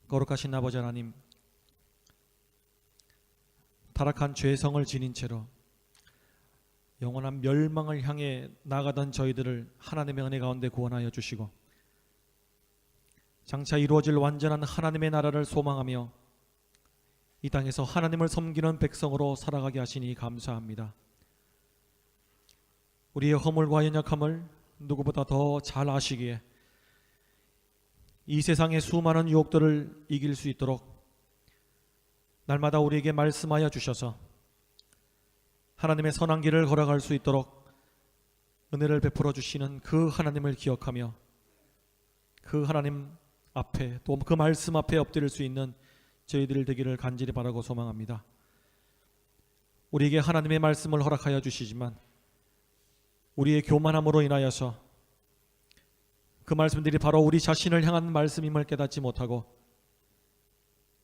거룩하신 아버지 하나님, 타락한 죄성을 지닌 채로 영원한 멸망을 향해 나가던 저희들을 하나님의 은혜 가운데 구원하여 주시고 장차 이루어질 완전한 하나님의 나라를 소망하며 이 땅에서 하나님을 섬기는 백성으로 살아가게 하시니 감사합니다. 우리의 허물과 연약함을 누구보다 더 잘 아시기에 이 세상의 수많은 유혹들을 이길 수 있도록 날마다 우리에게 말씀하여 주셔서 하나님의 선한 길을 걸어갈 수 있도록 은혜를 베풀어 주시는 그 하나님을 기억하며 그 하나님 앞에 또 그 말씀 앞에 엎드릴 수 있는 저희들 되기를 간절히 바라고 소망합니다. 우리에게 하나님의 말씀을 허락하여 주시지만 우리의 교만함으로 인하여서 그 말씀들이 바로 우리 자신을 향한 말씀임을 깨닫지 못하고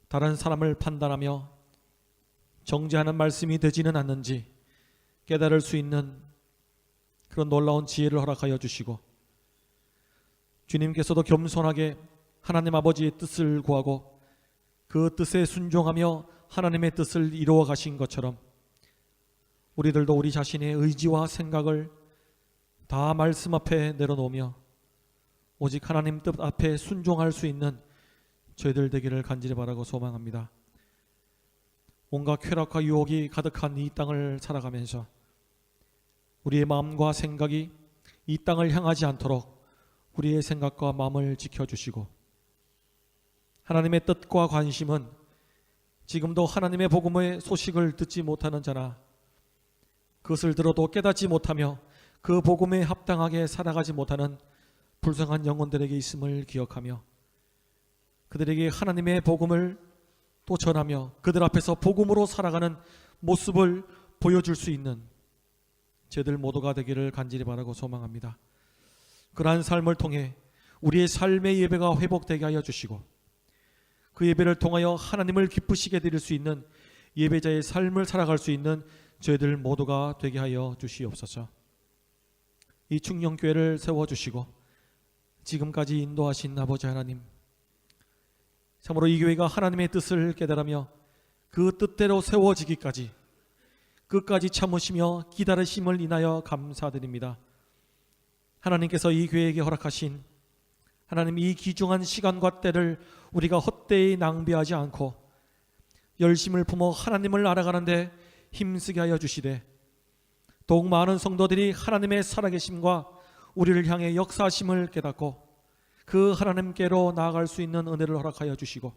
다른 사람을 판단하며 정죄하는 말씀이 되지는 않는지 깨달을 수 있는 그런 놀라운 지혜를 허락하여 주시고 주님께서도 겸손하게 하나님 아버지의 뜻을 구하고 그 뜻에 순종하며 하나님의 뜻을 이루어 가신 것처럼 우리들도 우리 자신의 의지와 생각을 다 말씀 앞에 내려놓으며 오직 하나님 뜻 앞에 순종할 수 있는 저희들 되기를 간절히 바라고 소망합니다. 온갖 쾌락과 유혹이 가득한 이 땅을 살아가면서 우리의 마음과 생각이 이 땅을 향하지 않도록 우리의 생각과 마음을 지켜주시고 하나님의 뜻과 관심은 지금도 하나님의 복음의 소식을 듣지 못하는 자나 그것을 들어도 깨닫지 못하며 그 복음에 합당하게 살아가지 못하는 불쌍한 영혼들에게 있음을 기억하며 그들에게 하나님의 복음을 또 전하며 그들 앞에서 복음으로 살아가는 모습을 보여줄 수 있는 저희들 모두가 되기를 간절히 바라고 소망합니다. 그러한 삶을 통해 우리의 삶의 예배가 회복되게 하여 주시고 그 예배를 통하여 하나님을 기쁘시게 드릴 수 있는 예배자의 삶을 살아갈 수 있는 저희들 모두가 되게 하여 주시옵소서. 이 충령교회를 세워주시고 지금까지 인도하신 아버지 하나님, 참으로 이 교회가 하나님의 뜻을 깨달으며 그 뜻대로 세워지기까지 끝까지 참으시며 기다리심을 인하여 감사드립니다. 하나님께서 이 교회에게 허락하신 하나님 이 귀중한 시간과 때를 우리가 헛되이 낭비하지 않고 열심을 품어 하나님을 알아가는데 힘쓰게 하여 주시되 더욱 많은 성도들이 하나님의 살아계심과 우리를 향해 역사하심을 깨닫고 그 하나님께로 나아갈 수 있는 은혜를 허락하여 주시고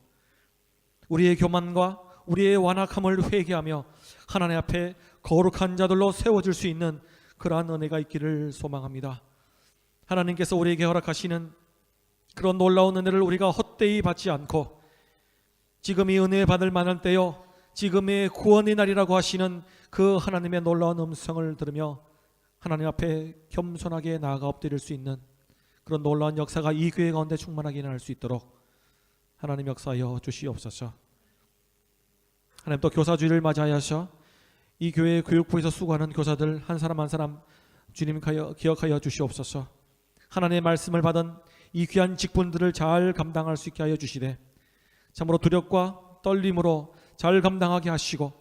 우리의 교만과 우리의 완악함을 회개하며 하나님 앞에 거룩한 자들로 세워질 수 있는 그러한 은혜가 있기를 소망합니다. 하나님께서 우리에게 허락하시는 그런 놀라운 은혜를 우리가 헛되이 받지 않고 지금이 은혜 받을 만한 때요 지금의 구원의 날이라고 하시는 그 하나님의 놀라운 음성을 들으며 하나님 앞에 겸손하게 나아가 엎드릴 수 있는 그런 놀라운 역사가 이 교회 가운데 충만하게 일어날 수 있도록 하나님 역사하여 주시옵소서. 하나님 또 교사주일을 맞이하여서 이 교회 교육부에서 수고하는 교사들 한 사람 한 사람 주님 기억하여 주시옵소서. 하나님의 말씀을 받은 이 귀한 직분들을 잘 감당할 수 있게 하여 주시되 참으로 두렵과 떨림으로 잘 감당하게 하시고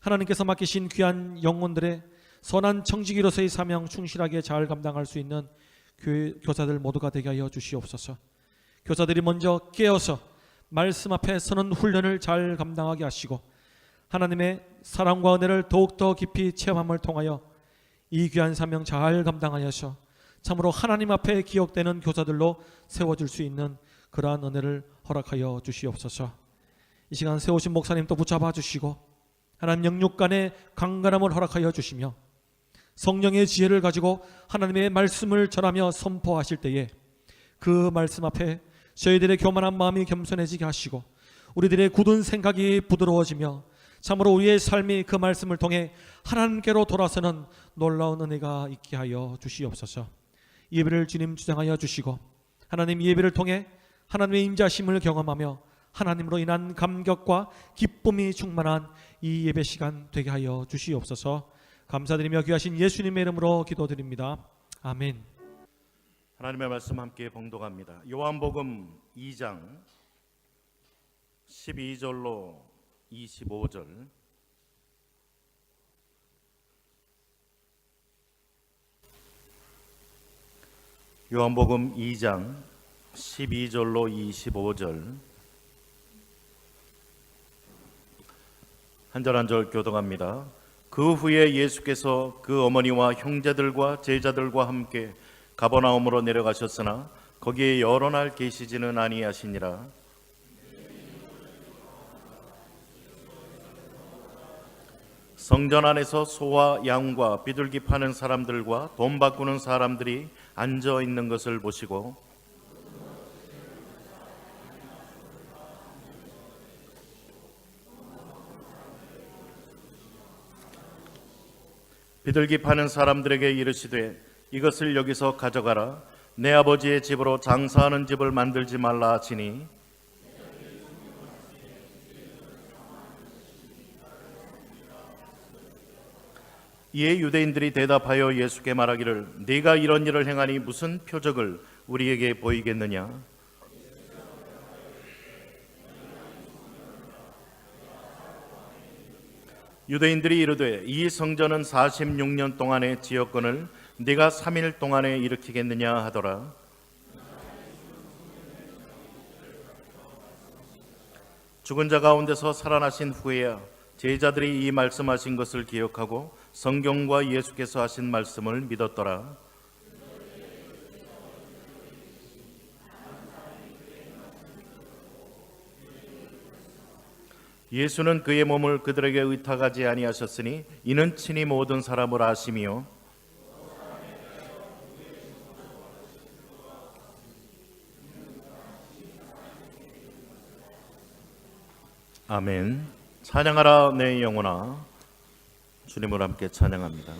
하나님께서 맡기신 귀한 영혼들의 선한 청지기로서의 사명 충실하게 잘 감당할 수 있는 교회 교사들 모두가 되게 하여 주시옵소서. 교사들이 먼저 깨어서 말씀 앞에 서는 훈련을 잘 감당하게 하시고 하나님의 사랑과 은혜를 더욱더 깊이 체험함을 통하여 이 귀한 사명 잘 감당하여서 참으로 하나님 앞에 기억되는 교사들로 세워줄 수 있는 그러한 은혜를 허락하여 주시옵소서. 이 시간 세우신 목사님 또 붙잡아 주시고 하나님 영육간의 강건함을 허락하여 주시며 성령의 지혜를 가지고 하나님의 말씀을 전하며 선포하실 때에 그 말씀 앞에 저희들의 교만한 마음이 겸손해지게 하시고 우리들의 굳은 생각이 부드러워지며 참으로 우리의 삶이 그 말씀을 통해 하나님께로 돌아서는 놀라운 은혜가 있게 하여 주시옵소서. 예배를 주님 주장하여 주시고 하나님 예배를 통해 하나님의 임자심을 경험하며 하나님으로 인한 감격과 기쁨이 충만한 이 예배 시간 되게 하여 주시옵소서. 감사드리며 귀하신 예수님의 이름으로 기도드립니다. 아멘. 하나님의 말씀 함께 봉독합니다. 요한복음 2장 12절로 25절. 요한복음 2장 12절로 25절. 한 절 한 절 교독합니다. 그 후에 예수께서 그 어머니와 형제들과 제자들과 함께 가버나움으로 내려가셨으나 거기에 여러 날 계시지는 아니하시니라. 성전 안에서 소와 양과 비둘기 파는 사람들과 돈 바꾸는 사람들이 앉아 있는 것을 보시고 비둘기 파는 사람들에게 이르시되 이것을 여기서 가져가라. 내 아버지의 집으로 장사하는 집을 만들지 말라 하시니 이에 유대인들이 대답하여 예수께 말하기를 네가 이런 일을 행하니 무슨 표적을 우리에게 보이겠느냐. 유대인들이 이르되 이 성전은 46년 동안의 지역권을 네가 3일 동안에 일으키겠느냐 하더라. 죽은 자 가운데서 살아나신 후에야 제자들이 이 말씀하신 것을 기억하고 성경과 예수께서 하신 말씀을 믿었더라. 예수는 그의 몸을 그들에게 의탁하지 아니하셨으니 이는 친히 모든 사람을 아심이요 아멘. 찬양하라 내 영혼아, 주님을 함께 찬양합니다.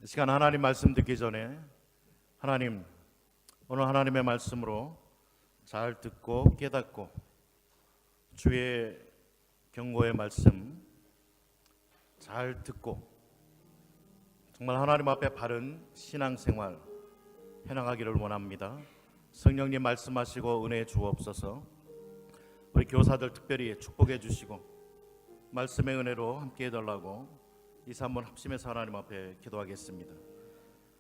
이 시간 하나님 말씀 듣기 전에 하나님, 오늘 하나님의 말씀으로 잘 듣고 깨닫고 주의 경고의 말씀 잘 듣고 정말 하나님 앞에 바른 신앙생활 해나가기를 원합니다. 성령님 말씀하시고 은혜 주옵소서. 우리 교사들 특별히 축복해 주시고 말씀의 은혜로 함께 해달라고 이사 한번 합심해서 하나님 앞에 기도하겠습니다.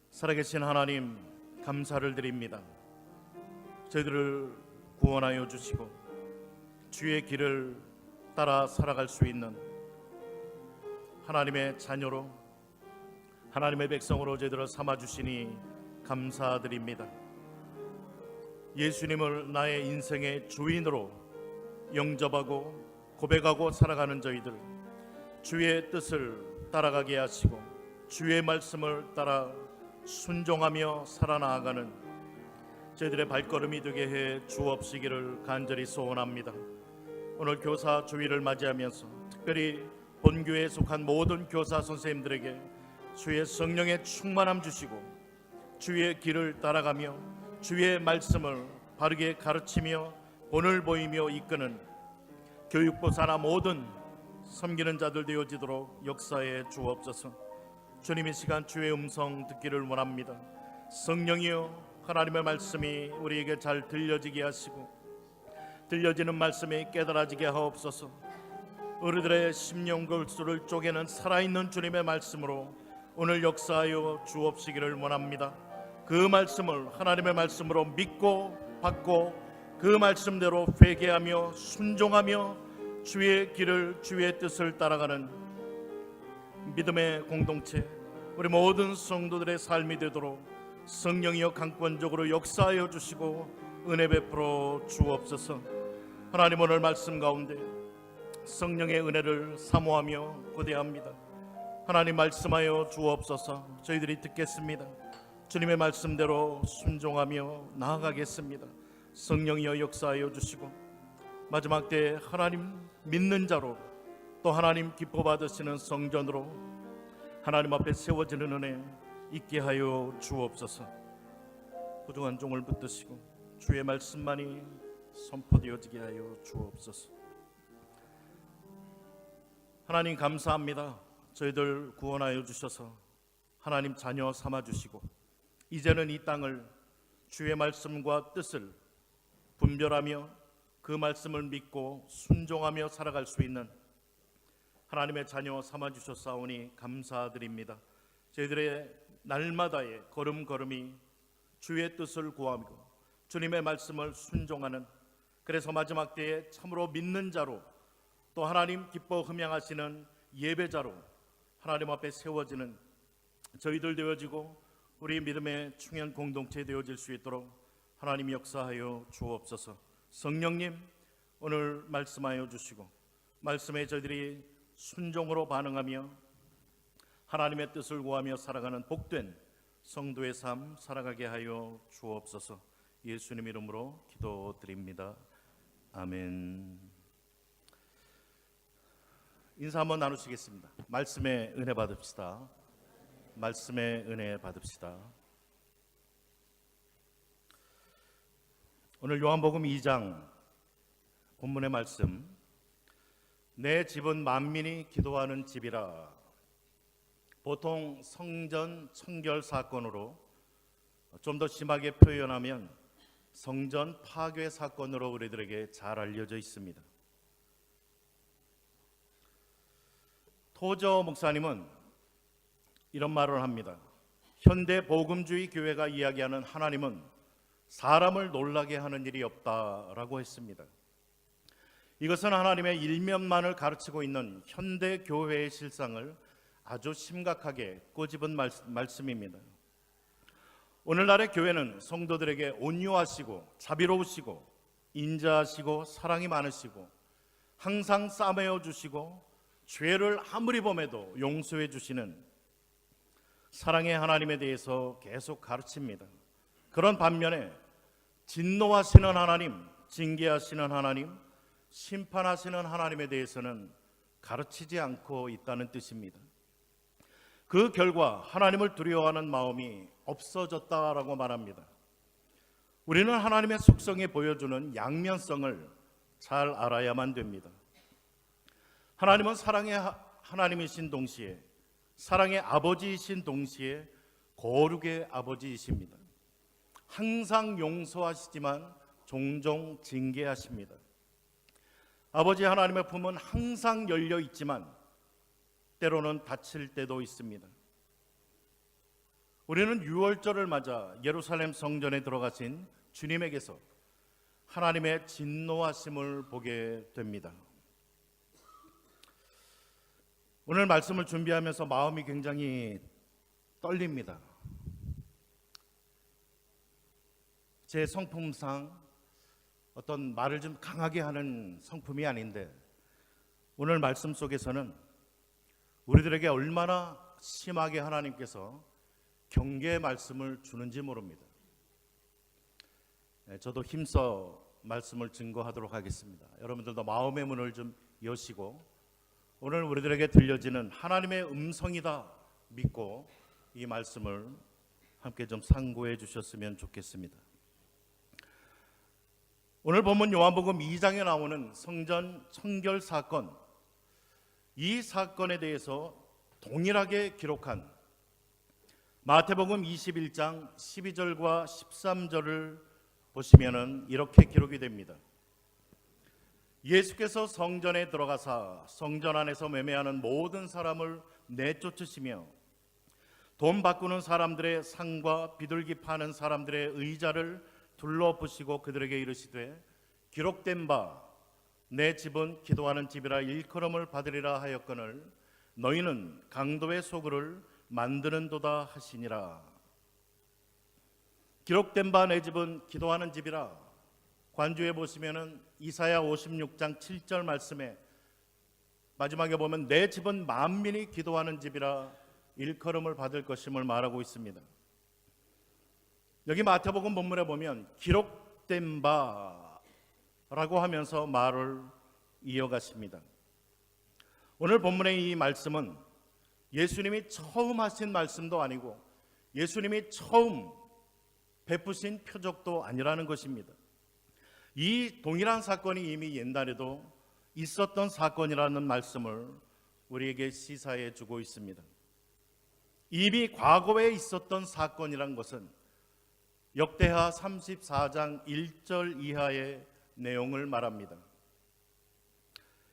살아계신 하나님, 감사를 드립니다. 저희들을 구원하여 주시고 주의 길을 따라 살아갈 수 있는 하나님의 자녀로, 하나님의 백성으로 저희들을 삼아주시니 감사드립니다. 예수님을 나의 인생의 주인으로 영접하고 고백하고 살아가는 저희들, 주의 뜻을 따라가게 하시고 주의 말씀을 따라 순종하며 살아나가는 저희들의 발걸음이 되게 해 주옵시기를 간절히 소원합니다. 오늘 교사 주일을 맞이하면서 특별히 본교회에 속한 모든 교사 선생님들에게 주의 성령의 충만함 주시고 주의 길을 따라가며 주의 말씀을 바르게 가르치며 본을 보이며 이끄는 교육부 산하 모든 섬기는 자들 되어지도록 역사해 주옵소서. 주님, 이 시간 주의 음성 듣기를 원합니다. 성령이여, 하나님의 말씀이 우리에게 잘 들려지게 하시고 들려지는 말씀이 깨달아지게 하옵소서. 우리들의 심령 골수를 쪼개는 살아있는 주님의 말씀으로 오늘 역사하여 주옵시기를 원합니다. 그 말씀을 하나님의 말씀으로 믿고 받고 그 말씀대로 회개하며 순종하며 주의 길을, 주의 뜻을 따라가는 믿음의 공동체, 우리 모든 성도들의 삶이 되도록 성령이여 강권적으로 역사하여 주시고 은혜 베풀어 주옵소서. 하나님, 오늘 말씀 가운데 성령의 은혜를 사모하며 고대합니다. 하나님, 말씀하여 주옵소서. 저희들이 듣겠습니다. 주님의 말씀대로 순종하며 나아가겠습니다. 성령이여 역사하여 주시고 마지막 때 하나님 믿는 자로, 또 하나님 기뻐 받으시는 성전으로 하나님 앞에 세워지는 은혜 있게 하여 주옵소서. 부정한 종을 붙드시고 주의 말씀만이 선포되어지게 하여 주옵소서. 하나님 감사합니다. 저희들 구원하여 주셔서 하나님 자녀 삼아 주시고 이제는 이 땅을 주의 말씀과 뜻을 분별하며 그 말씀을 믿고 순종하며 살아갈 수 있는 하나님의 자녀 삼아 주셨사오니 감사드립니다. 저희들의 날마다의 걸음걸음이 주의 뜻을 구하고 주님의 말씀을 순종하는, 그래서 마지막 때에 참으로 믿는 자로, 또 하나님 기뻐 흠양하시는 예배자로 하나님 앞에 세워지는 저희들 되어지고 우리 믿음의 충현 공동체 되어질 수 있도록 하나님 역사하여 주옵소서. 성령님, 오늘 말씀하여 주시고 말씀에 저희들이 순종으로 반응하며 하나님의 뜻을 구하며 살아가는 복된 성도의 삶 살아가게 하여 주옵소서. 예수님 이름으로 기도드립니다. 아멘. 인사 한번 나누시겠습니다. 말씀의 은혜 받읍시다. 말씀의 은혜 받읍시다. 오늘 요한복음 2장 본문의 말씀, 내 집은 만민이 기도하는 집이라. 보통 성전 청결 사건으로, 좀 더 심하게 표현하면 성전 파괴 사건으로 우리들에게 잘 알려져 있습니다. 토저 목사님은 이런 말을 합니다. 현대 복음주의 교회가 이야기하는 하나님은 사람을 놀라게 하는 일이 없다라고 했습니다. 이것은 하나님의 일면만을 가르치고 있는 현대 교회의 실상을 아주 심각하게 꼬집은 말씀입니다. 오늘날의 교회는 성도들에게 온유하시고 자비로우시고 인자하시고 사랑이 많으시고 항상 싸매어 주시고 죄를 아무리 범해도 용서해 주시는 사랑의 하나님에 대해서 계속 가르칩니다. 그런 반면에 진노하시는 하나님, 징계하시는 하나님, 심판하시는 하나님에 대해서는 가르치지 않고 있다는 뜻입니다. 그 결과 하나님을 두려워하는 마음이 없어졌다라고 말합니다. 우리는 하나님의 속성에 보여주는 양면성을 잘 알아야만 됩니다. 하나님은 사랑의 하나님이신 동시에 사랑의 아버지이신 동시에 거룩의 아버지이십니다. 항상 용서하시지만 종종 징계하십니다. 아버지 하나님의 품은 항상 열려 있지만 때로는 닫힐 때도 있습니다. 우리는 유월절을 맞아 예루살렘 성전에 들어가신 주님에게서 하나님의 진노하심을 보게 됩니다. 오늘 말씀을 준비하면서 마음이 굉장히 떨립니다. 제 성품상 어떤 말을 좀 강하게 하는 성품이 아닌데 오늘 말씀 속에서는 우리들에게 얼마나 심하게 하나님께서 경계의 말씀을 주는지 모릅니다. 저도 힘써 말씀을 증거하도록 하겠습니다. 여러분들도 마음의 문을 좀 여시고 오늘 우리들에게 들려지는 하나님의 음성이다 믿고 이 말씀을 함께 좀 상고해 주셨으면 좋겠습니다. 오늘 본문 요한복음 2장에 나오는 성전 청결 사건, 이 사건에 대해서 동일하게 기록한 마태복음 21장 12절과 13절을 보시면은 이렇게 기록이 됩니다. 예수께서 성전에 들어가사 성전 안에서 매매하는 모든 사람을 내쫓으시며 돈 바꾸는 사람들의 상과 비둘기 파는 사람들의 의자를 둘러보시고 그들에게 이르시되 기록된 바 내 집은 기도하는 집이라 일컬음을 받으리라 하였거늘 너희는 강도의 소굴을 만드는도다 하시니라. 기록된 바 내 집은 기도하는 집이라, 관주에 보시면은 이사야 56장 7절 말씀에 마지막에 보면 내 집은 만민이 기도하는 집이라 일컬음을 받을 것임을 말하고 있습니다. 여기 마태복음 본문에 보면 기록된 바라고 하면서 말을 이어가십니다. 오늘 본문의 이 말씀은 예수님이 처음 하신 말씀도 아니고 예수님이 처음 베푸신 표적도 아니라는 것입니다. 이 동일한 사건이 이미 옛날에도 있었던 사건이라는 말씀을 우리에게 시사해 주고 있습니다. 이미 과거에 있었던 사건이란 것은 역대하 34장 1절 이하의 내용을 말합니다.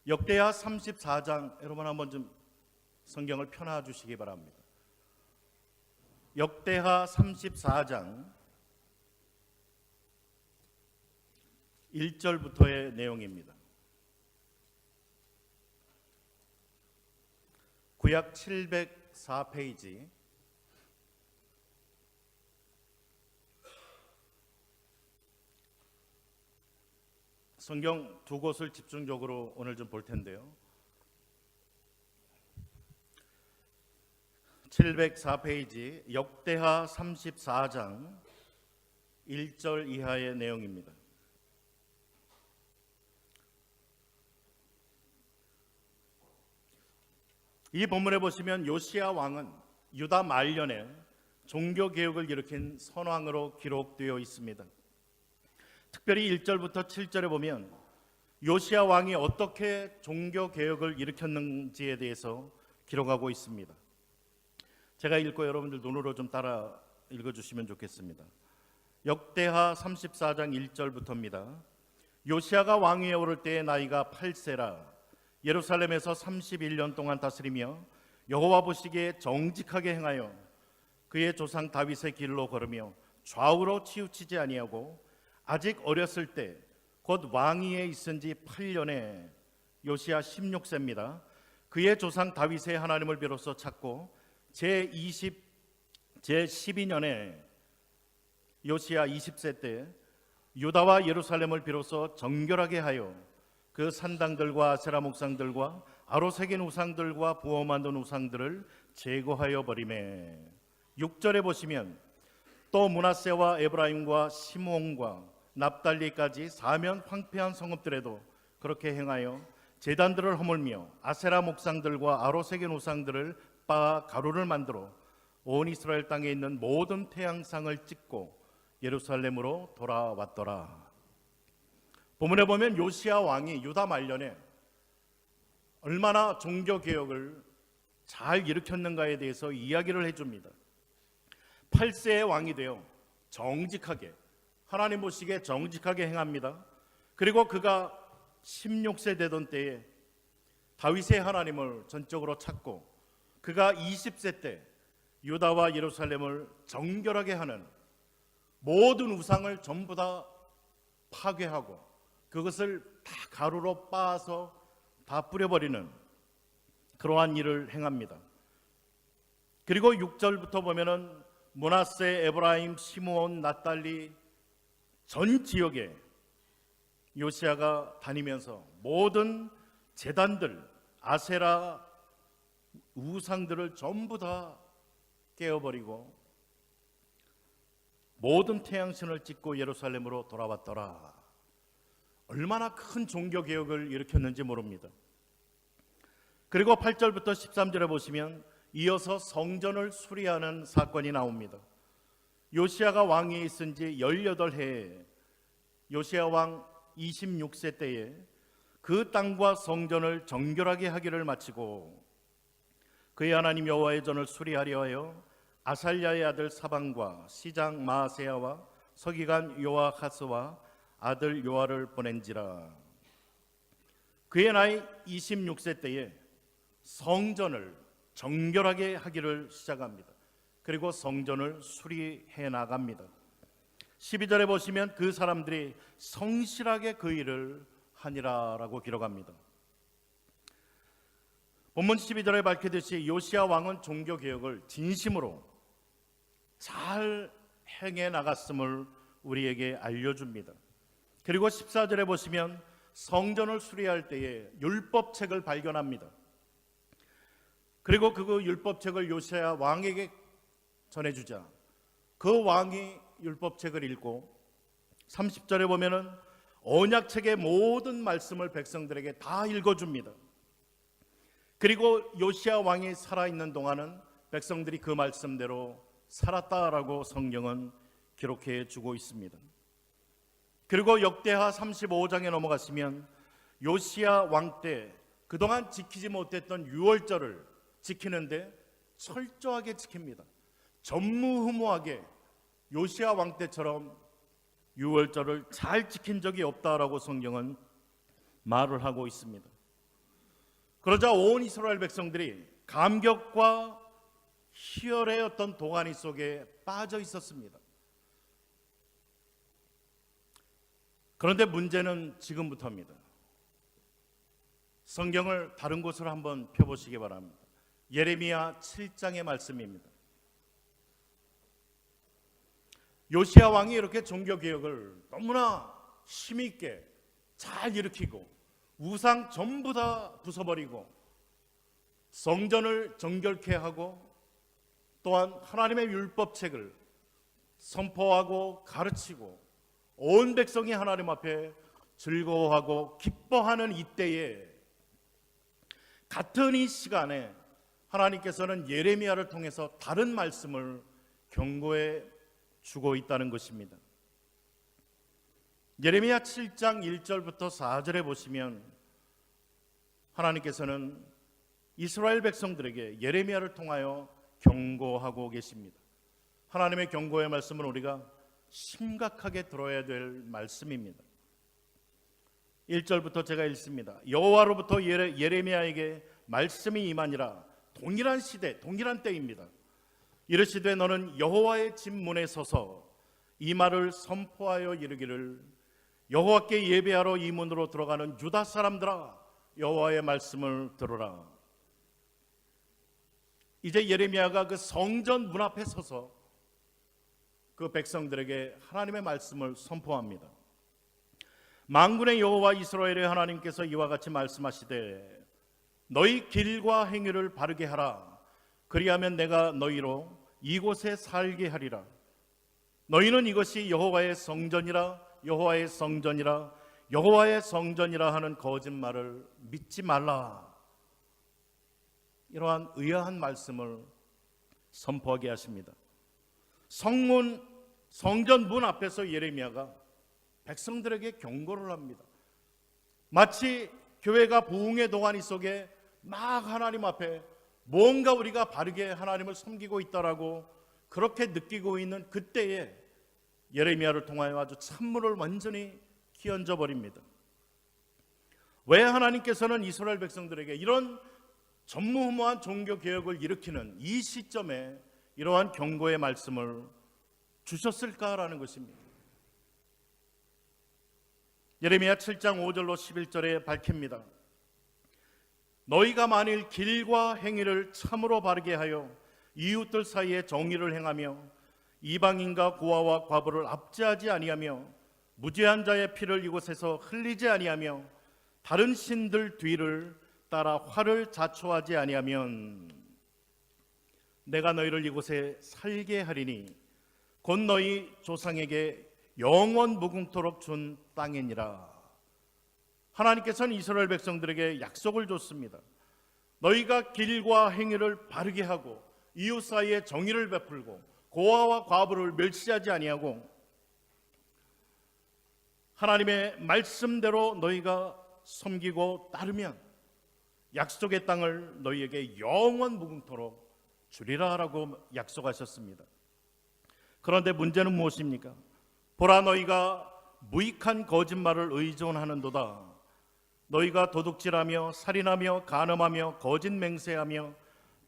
역대하 34장, 여러분 한번 좀 성경을 펴놔 주시기 바랍니다. 역대하 34장 1절부터의 내용입니다. 구약 704페이지 성경 두 곳을 집중적으로 오늘 좀 볼 텐데요. 704페이지 역대하 34장 1절 이하의 내용입니다. 이 본문에 보시면 요시야 왕은 유다 말년에 종교개혁을 일으킨 선왕으로 기록되어 있습니다. 특별히 1절부터 7절에 보면 요시야 왕이 어떻게 종교개혁을 일으켰는지에 대해서 기록하고 있습니다. 제가 읽고 여러분들 눈으로 좀 따라 읽어주시면 좋겠습니다. 역대하 34장 1절부터입니다. 요시야가 왕위에 오를 때의 나이가 8세라 예루살렘에서 31년 동안 다스리며 여호와 보시기에 정직하게 행하여 그의 조상 다윗의 길로 걸으며 좌우로 치우치지 아니하고 아직 어렸을 때 곧 왕위에 있은 지 8년에 요시야 16세입니다. 그의 조상 다윗의 하나님을 비로소 찾고 제12년에 요시야 20세 때 유다와 예루살렘을 비로소 정결하게 하여 그 산당들과 아세라 목상들과 아로새긴 우상들과 부어 만든 우상들을 제거하여 버리매 6절에 보시면 또 므낫세와 에브라임과 시므온과 납달리까지 사면 황폐한 성읍들에도 그렇게 행하여 제단들을 허물며 아세라 목상들과 아로새긴 우상들을 흙바 가루를 만들어 온 이스라엘 땅에 있는 모든 태양상을 찍고 예루살렘으로 돌아왔더라. 본문에 보면 요시야 왕이 유다 말년에 얼마나 종교개혁을 잘 일으켰는가에 대해서 이야기를 해줍니다. 8세의 왕이 되어 정직하게, 하나님 보시기에 정직하게 행합니다. 그리고 그가 16세 되던 때에 다윗의 하나님을 전적으로 찾고, 그가 20세 때 유다와 예루살렘을 정결하게 하는 모든 우상을 전부 다 파괴하고 그것을 다 가루로 빻아서 다 뿌려버리는 그러한 일을 행합니다. 그리고 6절부터 보면은 므낫세, 에브라임, 시므온, 납달리 전 지역에 요시야가 다니면서 모든 제단들, 아세라 우상들을 전부 다 깨어버리고 모든 태양신을 찍고 예루살렘으로 돌아왔더라. 얼마나 큰 종교개혁을 일으켰는지 모릅니다. 그리고 8절부터 13절에 보시면 이어서 성전을 수리하는 사건이 나옵니다. 요시야가 왕위에 있은 지 18해에 요시야 왕 26세 때에 그 땅과 성전을 정결하게 하기를 마치고 그의 하나님 여호와의 전을 수리하려 하여 아살랴의 아들 사방과 시장 마아세야와 서기관 요아하스와 아들 요아를 보낸지라. 그의 나이 26세 때에 성전을 정결하게 하기를 시작합니다. 그리고 성전을 수리해 나갑니다. 12절에 보시면 그 사람들이 성실하게 그 일을 하니라라고 기록합니다. 본문 12절에 밝히듯이 요시야 왕은 종교개혁을 진심으로 잘 행해 나갔음을 우리에게 알려줍니다. 그리고 14절에 보시면 성전을 수리할 때에 율법책을 발견합니다. 그리고 그 율법책을 요시야 왕에게 전해주자 그 왕이 율법책을 읽고 30절에 보면은 언약책의 모든 말씀을 백성들에게 다 읽어줍니다. 그리고 요시야 왕이 살아있는 동안은 백성들이 그 말씀대로 살았다라고 성경은 기록해 주고 있습니다. 그리고 역대하 35장에 넘어가시면 요시야 왕 때 그동안 지키지 못했던 유월절을 지키는데 철저하게 지킵니다. 전무후무하게 요시야 왕 때처럼 유월절을 잘 지킨 적이 없다라고 성경은 말을 하고 있습니다. 그러자 온 이스라엘 백성들이 감격과 희열의 어떤 도가니 속에 빠져 있었습니다. 그런데 문제는 지금부터입니다. 성경을 다른 곳으로 한번 펴보시기 바랍니다. 예레미야 7장의 말씀입니다. 요시야 왕이 이렇게 종교개혁을 너무나 힘있게 잘 일으키고 우상 전부 다 부숴버리고 성전을 정결케 하고 또한 하나님의 율법책을 선포하고 가르치고 온 백성이 하나님 앞에 즐거워하고 기뻐하는 이때에 같은 이 시간에 하나님께서는 예레미야를 통해서 다른 말씀을 경고해 주고 있다는 것입니다. 예레미야 7장 1절부터 4절에 보시면 하나님께서는 이스라엘 백성들에게 예레미야를 통하여 경고하고 계십니다. 하나님의 경고의 말씀은 우리가 심각하게 들어야 될 말씀입니다. 1절부터 제가 읽습니다. 여호와로부터 예레미야에게 말씀이 임하니라. 동일한 시대, 동일한 때입니다. 이르시되 너는 여호와의 집 문에 서서 이 말을 선포하여 이르기를 여호와께 예배하러 이 문으로 들어가는 유다 사람들아 여호와의 말씀을 들으라. 이제 예레미야가 그 성전 문 앞에 서서 그 백성들에게 하나님의 말씀을 선포합니다. 만군의 여호와 이스라엘의 하나님께서 이와 같이 말씀하시되 너희 길과 행위를 바르게 하라. 그리하면 내가 너희로 이곳에 살게 하리라. 너희는 이것이 여호와의 성전이라 여호와의 성전이라 여호와의 성전이라 하는 거짓말을 믿지 말라. 이러한 의아한 말씀을 선포하게 하십니다. 성전 문 앞에서 예레미야가 백성들에게 경고를 합니다. 마치 교회가 부흥의 동안 속에 막 하나님 앞에 뭔가 우리가 바르게 하나님을 섬기고 있다라고 그렇게 느끼고 있는 그때에 예레미야를 통하여 아주 찬물을 완전히 끼얹어 버립니다. 왜 하나님께서는 이스라엘 백성들에게 이런 전무후무한 종교 개혁을 일으키는 이 시점에 이러한 경고의 말씀을 주셨을까라는 것입니다. 예레미야 7장 5절로 11절에 밝힙니다. 너희가 만일 길과 행위를 참으로 바르게 하여 이웃들 사이에 정의를 행하며 이방인과 고아와 과부를 압제하지 아니하며 무죄한 자의 피를 이곳에서 흘리지 아니하며 다른 신들 뒤를 따라 화를 자초하지 아니하면 내가 너희를 이곳에 살게 하리니 곧 너희 조상에게 영원 무궁토록 준 땅이니라. 하나님께서는 이스라엘 백성들에게 약속을 줬습니다. 너희가 길과 행위를 바르게 하고 이웃 사이에 정의를 베풀고 고아와 과부를 멸시하지 아니하고 하나님의 말씀대로 너희가 섬기고 따르면 약속의 땅을 너희에게 영원 무궁토록 주리라 라고 약속하셨습니다. 그런데 문제는 무엇입니까? 보라, 너희가 무익한 거짓말을 의존하는도다. 너희가 도둑질하며 살인하며 간음하며 거짓 맹세하며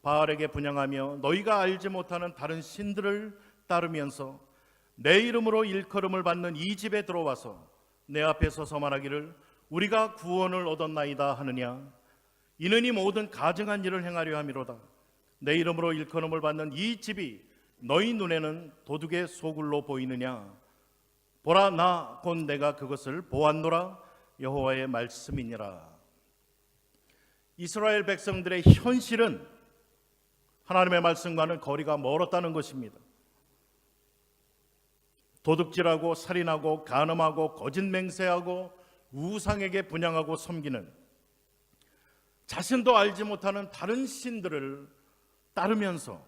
바알에게 분향하며 너희가 알지 못하는 다른 신들을 따르면서 내 이름으로 일컬음을 받는 이 집에 들어와서 내 앞에 서서 말하기를 우리가 구원을 얻었나이다 하느냐. 이는 이 모든 가증한 일을 행하려 함이로다. 내 이름으로 일컬음을 받는 이 집이 너희 눈에는 도둑의 소굴로 보이느냐. 보라, 나 곧 내가 그것을 보았노라. 여호와의 말씀이니라. 이스라엘 백성들의 현실은 하나님의 말씀과는 거리가 멀었다는 것입니다. 도둑질하고 살인하고 간음하고 거짓 맹세하고 우상에게 분향하고 섬기는, 자신도 알지 못하는 다른 신들을 따르면서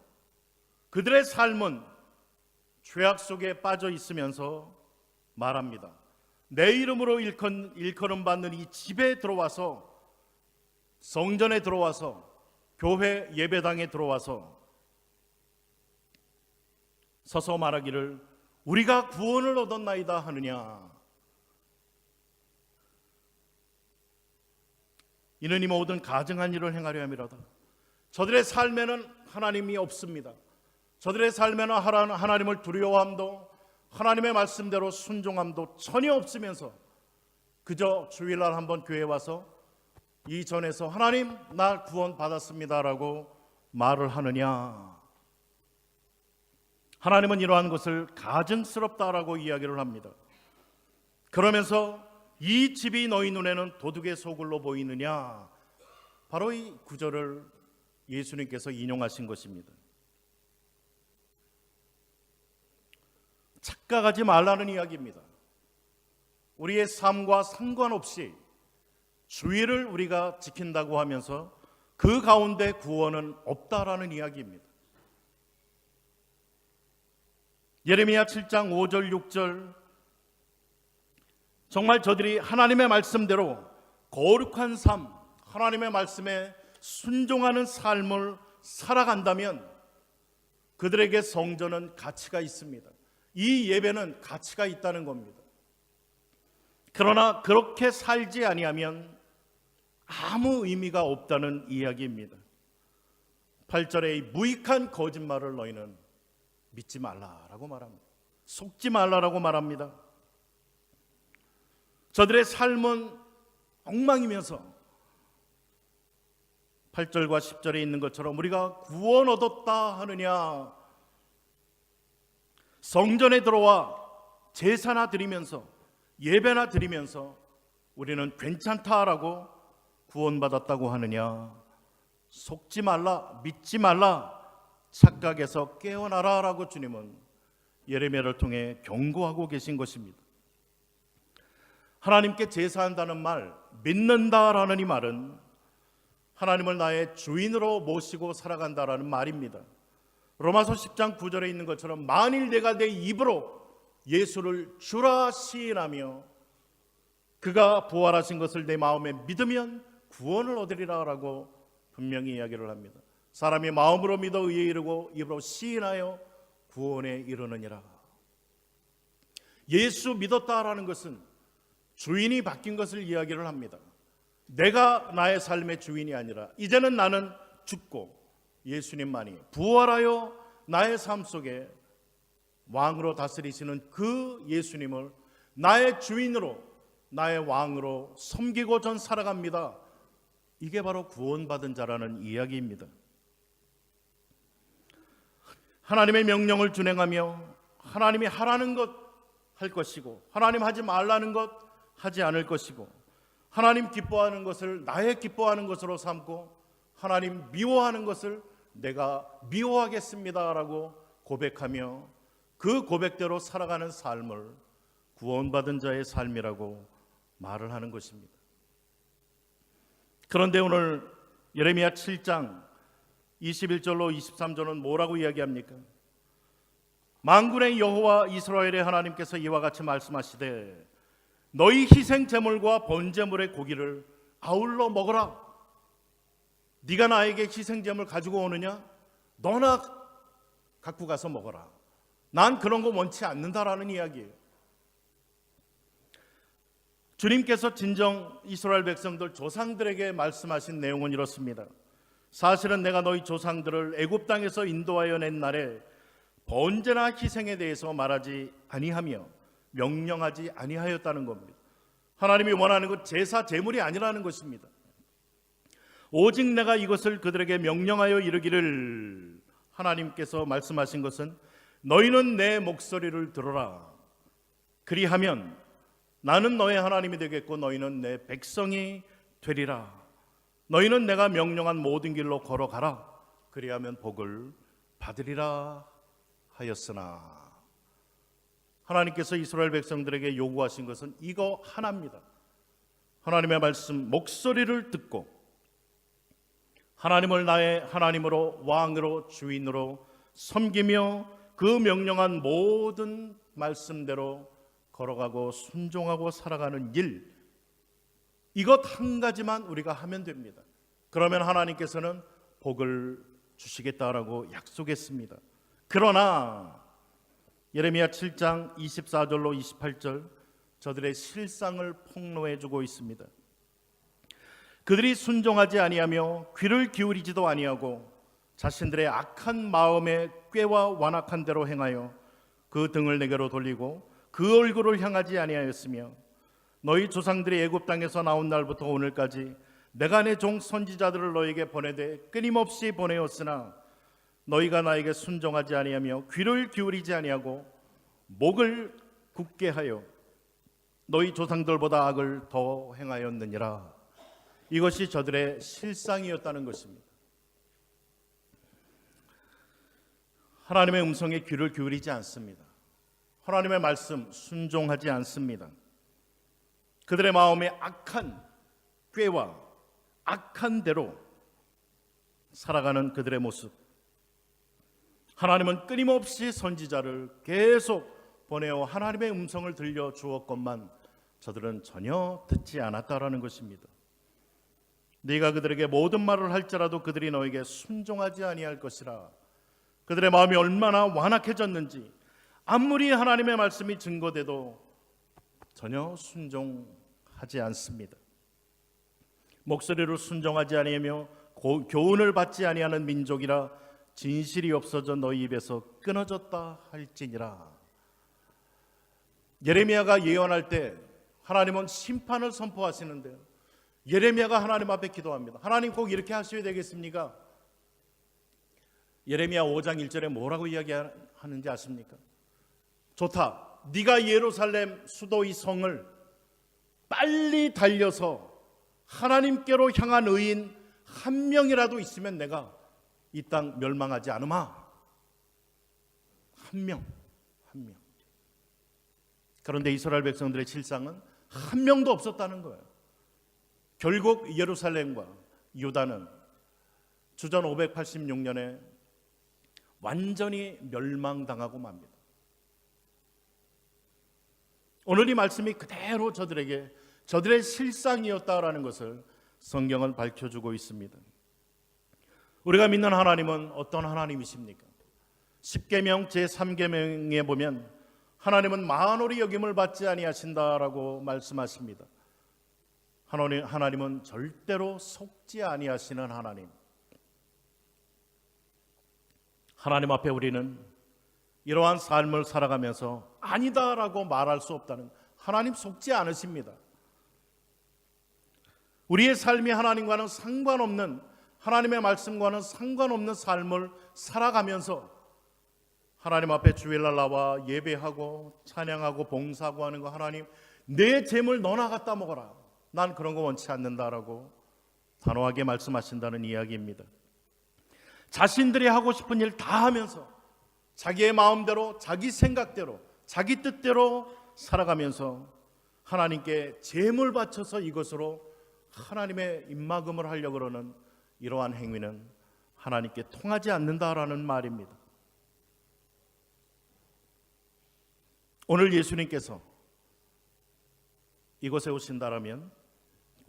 그들의 삶은 죄악 속에 빠져 있으면서 말합니다. 내 이름으로 일컬음 받는 이 집에 들어와서, 성전에 들어와서, 교회 예배당에 들어와서 서서 말하기를 우리가 구원을 얻었나이다 하느냐. 이는 이 모든 가증한 일을 행하려 함이로다. 저들의 삶에는 하나님이 없습니다. 저들의 삶에는 하나님을 두려워함도 하나님의 말씀대로 순종함도 전혀 없으면서 그저 주일날 한번 교회에 와서 이 전에서 하나님 나 구원 받았습니다라고 말을 하느냐. 하나님은 이러한 것을 가증스럽다라고 이야기를 합니다. 그러면서 이 집이 너희 눈에는 도둑의 소굴로 보이느냐. 바로 이 구절을 예수님께서 인용하신 것입니다. 착각하지 말라는 이야기입니다. 우리의 삶과 상관없이 주의를 우리가 지킨다고 하면서 그 가운데 구원은 없다라는 이야기입니다. 예레미야 7장 5절 6절, 정말 저들이 하나님의 말씀대로 거룩한 삶, 하나님의 말씀에 순종하는 삶을 살아간다면 그들에게 성전은 가치가 있습니다. 이 예배는 가치가 있다는 겁니다. 그러나 그렇게 살지 아니하면 아무 의미가 없다는 이야기입니다. 8절에 이 무익한 거짓말을 너희는 믿지 말라라고 말합니다. 속지 말라라고 말합니다. 저들의 삶은 엉망이면서 8절과 10절에 있는 것처럼 우리가 구원 얻었다 하느냐, 성전에 들어와 제사나 드리면서 예배나 드리면서 우리는 괜찮다라고 구원받았다고 하느냐. 속지 말라, 믿지 말라, 착각에서 깨어나라라고 주님은 예레미야를 통해 경고하고 계신 것입니다. 하나님께 제사한다는 말, 믿는다라는 이 말은 하나님을 나의 주인으로 모시고 살아간다라는 말입니다. 로마서 10장 9절에 있는 것처럼 만일 내가 내 입으로 예수를 주라 시인하며 그가 부활하신 것을 내 마음에 믿으면 구원을 얻으리라 라고 분명히 이야기를 합니다. 사람이 마음으로 믿어 의에 이르고 입으로 시인하여 구원에 이르느니라. 예수 믿었다라는 것은 주인이 바뀐 것을 이야기를 합니다. 내가 나의 삶의 주인이 아니라 이제는 나는 죽고 예수님만이 부활하여 나의 삶 속에 왕으로 다스리시는 그 예수님을 나의 주인으로 나의 왕으로 섬기고 전 살아갑니다. 이게 바로 구원받은 자라는 이야기입니다. 하나님의 명령을 준행하며 하나님이 하라는 것 할 것이고 하나님 하지 말라는 것 하지 않을 것이고 하나님 기뻐하는 것을 나의 기뻐하는 것으로 삼고 하나님 미워하는 것을 내가 미워하겠습니다라고 고백하며 그 고백대로 살아가는 삶을 구원받은 자의 삶이라고 말을 하는 것입니다. 그런데 오늘 예레미야 7장 21절로 23절은 뭐라고 이야기합니까? 만군의 여호와 이스라엘의 하나님께서 이와 같이 말씀하시되 너희 희생 제물과 번제물의 고기를 아울러 먹어라. 네가 나에게 희생 제물 가지고 오느냐? 너나 갖고 가서 먹어라. 난 그런 거 원치 않는다라는 이야기예요. 주님께서 진정 이스라엘 백성들 조상들에게 말씀하신 내용은 이렇습니다. 사실은 내가 너희 조상들을 애굽 땅에서 인도하여 낸 날에 번제나 희생에 대해서 말하지 아니하며 명령하지 아니하였다는 겁니다. 하나님이 원하는 것 제사 제물이 아니라는 것입니다. 오직 내가 이것을 그들에게 명령하여 이르기를 하나님께서 말씀하신 것은 너희는 내 목소리를 들어라. 그리하면 나는 너의 하나님이 되겠고 너희는 내 백성이 되리라. 너희는 내가 명령한 모든 길로 걸어가라. 그리하면 복을 받으리라 하였으나 하나님께서 이스라엘 백성들에게 요구하신 것은 이거 하나입니다. 하나님의 말씀 목소리를 듣고 하나님을 나의 하나님으로 왕으로 주인으로 섬기며 그 명령한 모든 말씀대로 걸어가고 순종하고 살아가는 일, 이것 한 가지만 우리가 하면 됩니다. 그러면 하나님께서는 복을 주시겠다라고 약속했습니다. 그러나 예레미야 7장 24절로 28절 저들의 실상을 폭로해주고 있습니다. 그들이 순종하지 아니하며 귀를 기울이지도 아니하고 자신들의 악한 마음에 꾀와 완악한 대로 행하여 그 등을 내게로 돌리고 그 얼굴을 향하지 아니하였으며 너희 조상들이 애굽 땅에서 나온 날부터 오늘까지 내가 내 종 선지자들을 너에게 보내되 끊임없이 보내었으나 너희가 나에게 순종하지 아니하며 귀를 기울이지 아니하고 목을 굳게 하여 너희 조상들보다 악을 더 행하였느니라. 이것이 저들의 실상이었다는 것입니다. 하나님의 음성에 귀를 기울이지 않습니다. 하나님의 말씀 순종하지 않습니다. 그들의 마음에 악한 꾀와 악한 대로 살아가는 그들의 모습, 하나님은 끊임없이 선지자를 계속 보내어 하나님의 음성을 들려주었건만 저들은 전혀 듣지 않았다라는 것입니다. 네가 그들에게 모든 말을 할지라도 그들이 너에게 순종하지 아니할 것이라. 그들의 마음이 얼마나 완악해졌는지 아무리 하나님의 말씀이 증거돼도 전혀 순종하지 않습니다. 목소리를 순종하지 아니하며 교훈을 받지 아니하는 민족이라 진실이 없어져 너희 입에서 끊어졌다 할지니라. 예레미야가 예언할 때 하나님은 심판을 선포하시는데요, 예레미야가 하나님 앞에 기도합니다. 하나님 꼭 이렇게 하셔야 되겠습니까? 예레미야 5장 1절에 뭐라고 이야기하는지 아십니까? 좋다, 네가 예루살렘 수도의 성을 빨리 달려서 하나님께로 향한 의인 한 명이라도 있으면 내가 이 땅 멸망하지 않으마. 한 명. 그런데 이스라엘 백성들의 실상은 한 명도 없었다는 거예요. 결국 예루살렘과 유다는 주전 586년에 완전히 멸망당하고 맙니다. 오늘 이 말씀이 그대로 저들의 실상이었다라는 것을 성경은 밝혀주고 있습니다. 우리가 믿는 하나님은 어떤 하나님이십니까? 십계명 제3계명에 보면 하나님은 만홀히 여김을 받지 아니하신다라고 말씀하십니다. 하나님은 절대로 속지 아니하시는 하나님. 하나님 앞에 우리는 이러한 삶을 살아가면서 아니다라고 말할 수 없다는, 하나님 속지 않으십니다. 우리의 삶이 하나님과는 상관없는, 하나님의 말씀과는 상관없는 삶을 살아가면서 하나님 앞에 주일날 나와 예배하고 찬양하고 봉사하고 하는 거, 하나님 내 재물 너나 갖다 먹어라, 난 그런 거 원치 않는다라고 단호하게 말씀하신다는 이야기입니다. 자신들이 하고 싶은 일 다 하면서 자기의 마음대로, 자기 생각대로, 자기 뜻대로 살아가면서 하나님께 재물 바쳐서 이것으로 하나님의 입막음을 하려고 그러는 이러한 행위는 하나님께 통하지 않는다라는 말입니다. 오늘 예수님께서 이곳에 오신다라면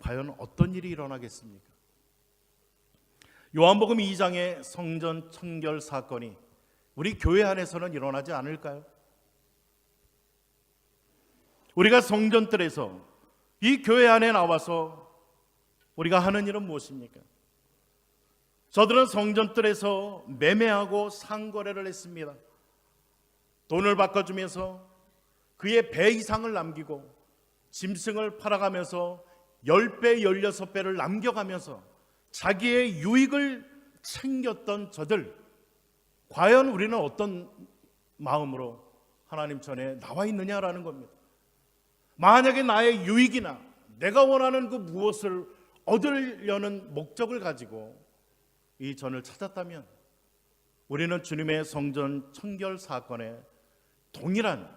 과연 어떤 일이 일어나겠습니까? 요한복음 2장의 성전 청결 사건이 우리 교회 안에서는 일어나지 않을까요? 우리가 성전들에서 이 교회 안에 나와서 우리가 하는 일은 무엇입니까? 저들은 성전들에서 매매하고 상거래를 했습니다. 돈을 바꿔주면서 그의 배 이상을 남기고 짐승을 팔아가면서 10배, 16배를 남겨가면서 자기의 유익을 챙겼던 저들, 과연 우리는 어떤 마음으로 하나님 전에 나와 있느냐라는 겁니다. 만약에 나의 유익이나 내가 원하는 그 무엇을 얻으려는 목적을 가지고 이 전을 찾았다면 우리는 주님의 성전 청결 사건에 동일한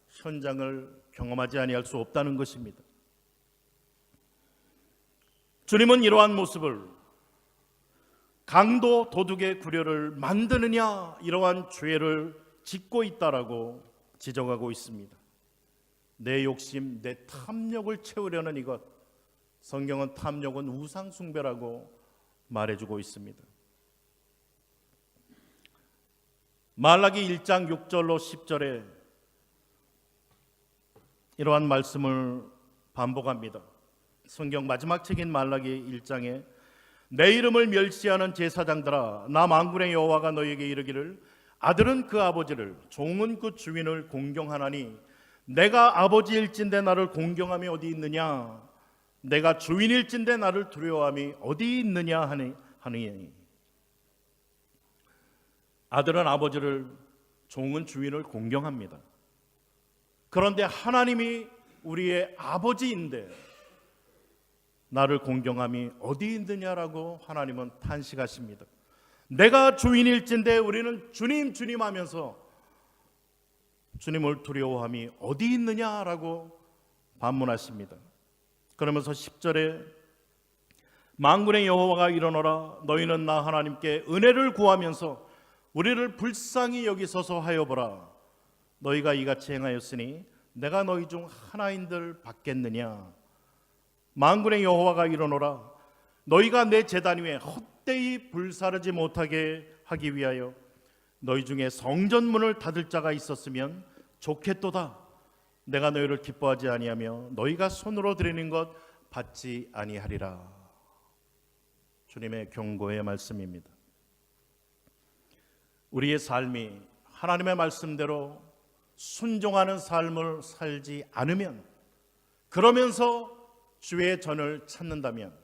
현장을 경험하지 아니할 수 없다는 것입니다. 주님은 이러한 모습을 강도 도둑의 구려를 만드느냐, 이러한 죄를 짓고 있다라고 지적하고 있습니다. 내 욕심, 내 탐욕을 채우려는 이것, 성경은 탐욕은 우상 숭배라고 말해주고 있습니다. 말라기 1장 6절로 10절에 이러한 말씀을 반복합니다. 성경 마지막 책인 말라기 1장에 내 이름을 멸시하는 제사장들아, 나 만군의 여호와가 너희에게 이르기를 아들은 그 아버지를, 종은 그 주인을 공경하나니 내가 아버지일진대 나를 공경함이 어디 있느냐, 내가 주인일진대 나를 두려워함이 어디 있느냐 하니 아들은 아버지를, 종은 주인을 공경합니다. 그런데 하나님이 우리의 아버지인데 나를 공경함이 어디 있느냐라고 하나님은 탄식하십니다. 내가 주인일진데 우리는 주님 주님 하면서 주님을 두려워함이 어디 있느냐라고 반문하십니다. 그러면서 10절에 만군의 여호와가 이르노라, 너희는 나 하나님께 은혜를 구하면서 우리를 불쌍히 여기소서 하여보라. 너희가 이같이 행하였으니 내가 너희 중 하나인들 받겠느냐. 만군의 여호와가 이르노라, 너희가 내 제단 위에 헛되이 불사르지 못하게 하기 위하여 너희 중에 성전문을 닫을 자가 있었으면 좋겠도다. 내가 너희를 기뻐하지 아니하며 너희가 손으로 드리는 것 받지 아니하리라. 주님의 경고의 말씀입니다. 우리의 삶이 하나님의 말씀대로 순종하는 삶을 살지 않으면, 그러면서 주의 전을 찾는다면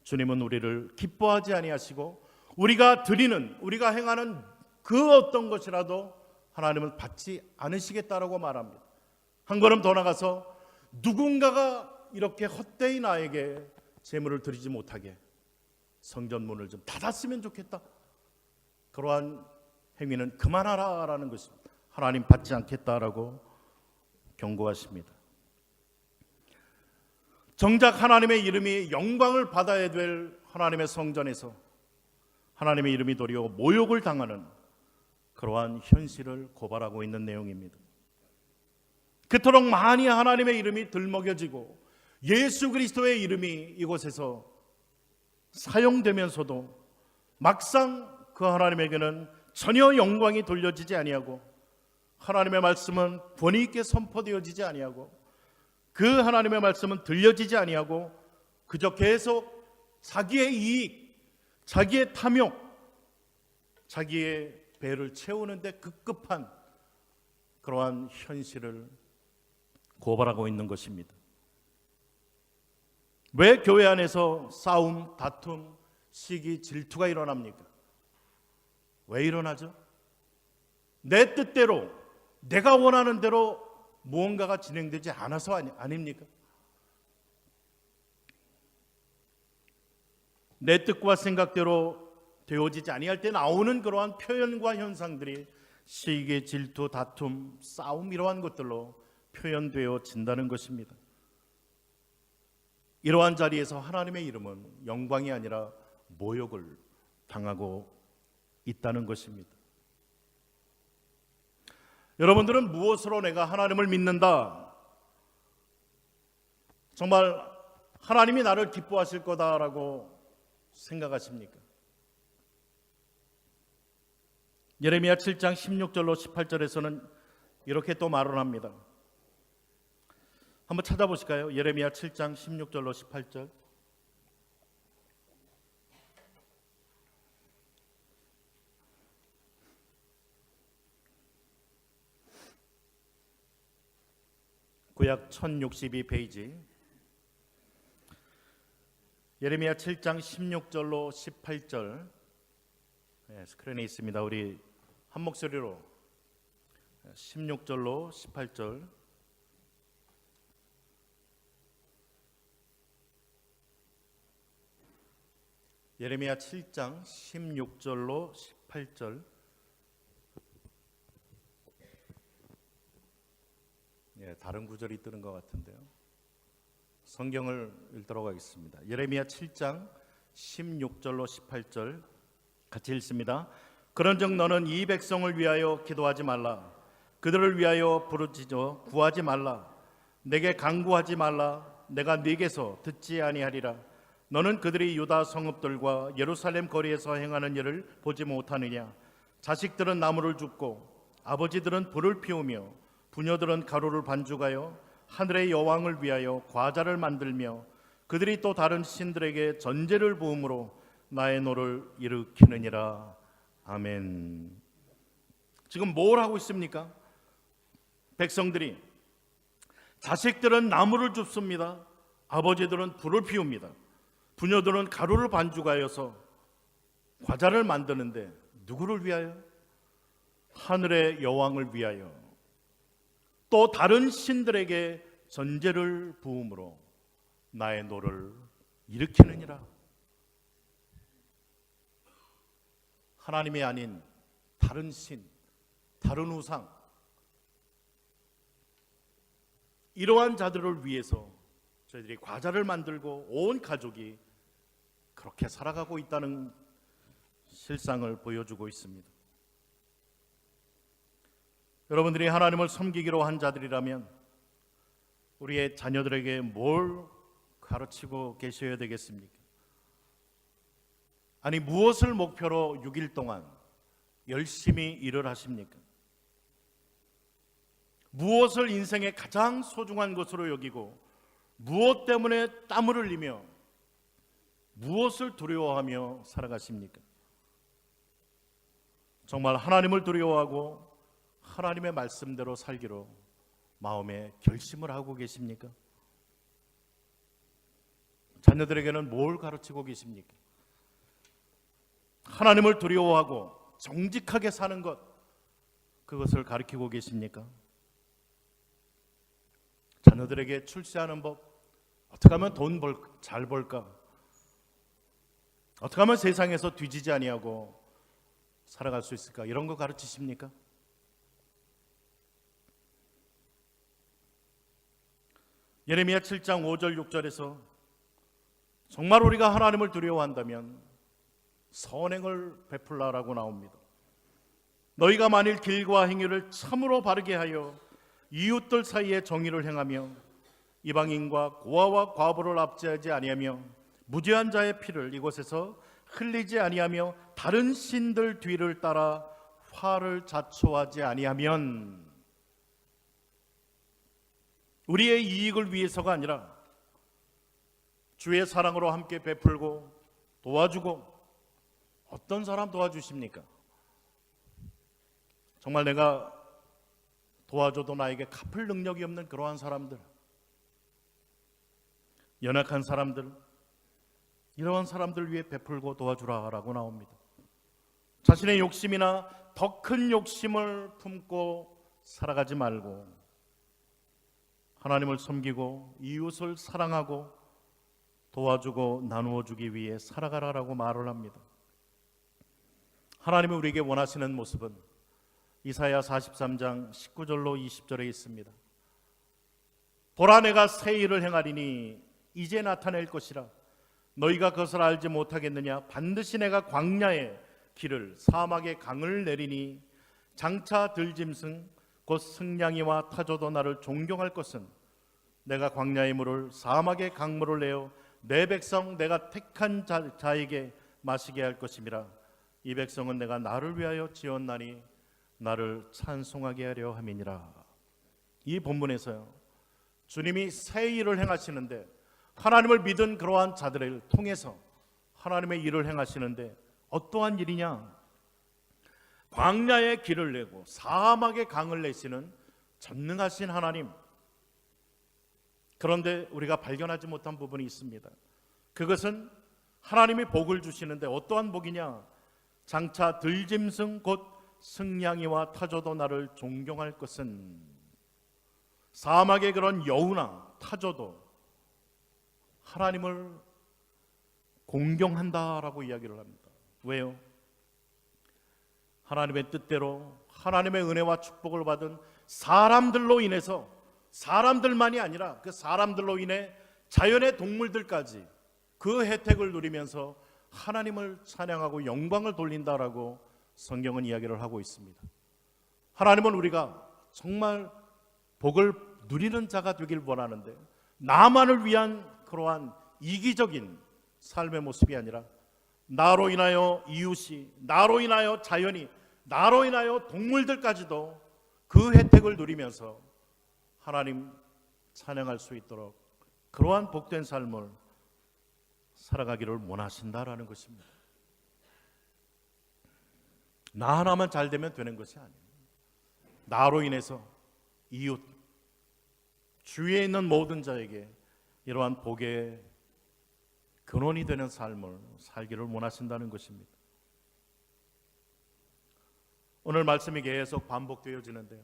주님은 우리를 기뻐하지 아니하시고 우리가 드리는, 우리가 행하는 그 어떤 것이라도 하나님은 받지 않으시겠다라고 말합니다. 한 걸음 더 나가서 누군가가 이렇게 헛되이 나에게 재물을 드리지 못하게 성전문을 좀 닫았으면 좋겠다, 그러한 행위는 그만하라라는 것입니다. 하나님 받지 않겠다라고 경고하십니다. 정작 하나님의 이름이 영광을 받아야 될 하나님의 성전에서 하나님의 이름이 도리어 모욕을 당하는 그러한 현실을 고발하고 있는 내용입니다. 그토록 많이 하나님의 이름이 들먹여지고 예수 그리스도의 이름이 이곳에서 사용되면서도 막상 그 하나님에게는 전혀 영광이 돌려지지 아니하고 하나님의 말씀은 권위 있게 선포되어지지 아니하고 그 하나님의 말씀은 들려지지 아니하고 그저 계속 자기의 이익, 자기의 탐욕, 자기의 배를 채우는 데 급급한 그러한 현실을 고발하고 있는 것입니다. 왜 교회 안에서 싸움, 다툼, 시기, 질투가 일어납니까? 왜 일어나죠? 내 뜻대로, 내가 원하는 대로 무언가가 진행되지 않아서 아닙니까? 내 뜻과 생각대로 되어지지 아니할 때 나오는 그러한 표현과 현상들이 시기, 질투, 다툼, 싸움 이러한 것들로 표현되어진다는 것입니다. 이러한 자리에서 하나님의 이름은 영광이 아니라 모욕을 당하고 있다는 것입니다. 여러분들은 무엇으로 내가 하나님을 믿는다, 정말 하나님이 나를 기뻐하실 거다라고 생각하십니까? 예레미야 7장 16절로 18절에서는 이렇게 또 말을 합니다. 한번 찾아보실까요? 예레미야 7장 16절로 18절. 구약 1062페이지 예레미야 7장 16절로 18절 스크린에 있습니다. 우리 한 목소리로 16절로 18절 예레미야 7장 16절로 18절 다른 구절이 뜨는 것 같은데요. 성경을 읽도록 하겠습니다. 예레미야 7장 16절로 18절 같이 읽습니다. 그런즉 너는 이 백성을 위하여 기도하지 말라. 그들을 위하여 부르짖어 구하지 말라. 내게 간구하지 말라. 내가 네게서 듣지 아니하리라. 너는 그들이 유다 성읍들과 예루살렘 거리에서 행하는 일을 보지 못하느냐? 자식들은 나무를 줍고 아버지들은 불을 피우며 부녀들은 가루를 반죽하여 하늘의 여왕을 위하여 과자를 만들며 그들이 또 다른 신들에게 전제를 부음으로 나의 노를 일으키느니라. 아멘. 지금 뭘 하고 있습니까? 백성들이 자식들은 나무를 줍습니다. 아버지들은 불을 피웁니다. 부녀들은 가루를 반죽하여서 과자를 만드는데 누구를 위하여? 하늘의 여왕을 위하여. 또 다른 신들에게 전제를 부음으로 나의 노를 일으키느니라. 하나님이 아닌 다른 신, 다른 우상, 이러한 자들을 위해서 저희들이 과자를 만들고 온 가족이 그렇게 살아가고 있다는 실상을 보여주고 있습니다. 여러분들이 하나님을 섬기기로 한 자들이라면 우리의 자녀들에게 뭘 가르치고 계셔야 되겠습니까? 아니 무엇을 목표로 6일 동안 열심히 일을 하십니까? 무엇을 인생의 가장 소중한 것으로 여기고 무엇 때문에 땀을 흘리며 무엇을 두려워하며 살아가십니까? 정말 하나님을 두려워하고 하나님의 말씀대로 살기로 마음에 결심을 하고 계십니까? 자녀들에게는 뭘 가르치고 계십니까? 하나님을 두려워하고 정직하게 사는 것, 그것을 가르치고 계십니까? 자녀들에게 출세하는 법, 어떻게 하면 돈 잘 벌까? 어떻게 하면 세상에서 뒤지지 아니하고 살아갈 수 있을까? 이런 거 가르치십니까? 예레미야 7장 5절 6절에서 정말 우리가 하나님을 두려워한다면 선행을 베풀라라고 나옵니다. 너희가 만일 길과 행위를 참으로 바르게 하여 이웃들 사이에 정의를 행하며 이방인과 고아와 과부를 압제하지 아니하며 무죄한 자의 피를 이곳에서 흘리지 아니하며 다른 신들 뒤를 따라 화를 자초하지 아니하면, 우리의 이익을 위해서가 아니라 주의 사랑으로 함께 베풀고 도와주고, 어떤 사람 도와주십니까? 정말 내가 도와줘도 나에게 갚을 능력이 없는 그러한 사람들, 연약한 사람들, 이러한 사람들 위해 베풀고 도와주라라고 나옵니다. 자신의 욕심이나 더 큰 욕심을 품고 살아가지 말고 하나님을 섬기고 이웃을 사랑하고 도와주고 나누어 주기 위해 살아가라라고 말을 합니다. 하나님이 우리에게 원하시는 모습은 이사야 43장 19절로 20절에 있습니다. 보라, 내가 새 일을 행하리니 이제 나타낼 것이라. 너희가 그것을 알지 못하겠느냐? 반드시 내가 광야에 길을, 사막에 강을 내리니 장차 들짐승 곧 승냥이와 타조도 나를 존경할 것은 내가 광야의 물을, 사막의 강물을 내어 내 백성 내가 택한 자에게 마시게 할 것임이라. 이 백성은 내가 나를 위하여 지었나니 나를 찬송하게 하려 함이니라. 이 본문에서요, 주님이 새 일을 행하시는데, 하나님을 믿은 그러한 자들을 통해서 하나님의 일을 행하시는데 어떠한 일이냐? 광야에 길을 내고 사막에 강을 내시는 전능하신 하나님. 그런데 우리가 발견하지 못한 부분이 있습니다. 그것은 하나님이 복을 주시는데 어떠한 복이냐? 장차 들짐승 곧 승냥이와 타조도 나를 존경할 것은, 사막의 그런 여우나 타조도 하나님을 공경한다라고 이야기를 합니다. 왜요? 하나님의 뜻대로 하나님의 은혜와 축복을 받은 사람들로 인해서, 사람들만이 아니라 그 사람들로 인해 자연의 동물들까지 그 혜택을 누리면서 하나님을 찬양하고 영광을 돌린다라고 성경은 이야기를 하고 있습니다. 하나님은 우리가 정말 복을 누리는 자가 되길 원하는데, 나만을 위한 그러한 이기적인 삶의 모습이 아니라 나로 인하여 이웃이, 나로 인하여 자연이, 나로 인하여 동물들까지도 그 혜택을 누리면서 하나님 찬양할 수 있도록 그러한 복된 삶을 살아가기를 원하신다라는 것입니다. 나 하나만 잘 되면 되는 것이 아니에요. 나로 인해서 이웃, 주위에 있는 모든 자에게 이러한 복의 근원이 되는 삶을 살기를 원하신다는 것입니다. 오늘 말씀이 계속 반복되어지는데요,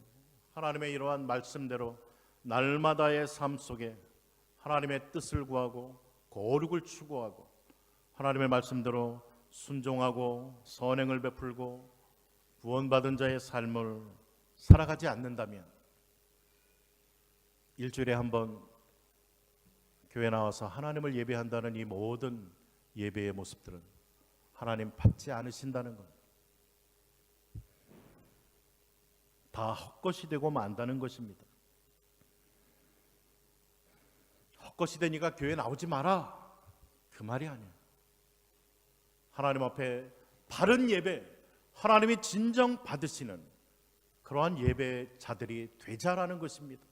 하나님의 이러한 말씀대로 날마다의 삶 속에 하나님의 뜻을 구하고 거룩을 추구하고 하나님의 말씀대로 순종하고 선행을 베풀고 구원받은 자의 삶을 살아가지 않는다면, 일주일에 한 번 교회 나와서 하나님을 예배한다는 이 모든 예배의 모습들은 하나님 받지 않으신다는 것, 다 헛것이 되고 만다는 것입니다. 헛것이 되니까 교회 나오지 마라, 그 말이 아니에요. 하나님 앞에 바른 예배, 하나님이 진정 받으시는 그러한 예배자들이 되자라는 것입니다.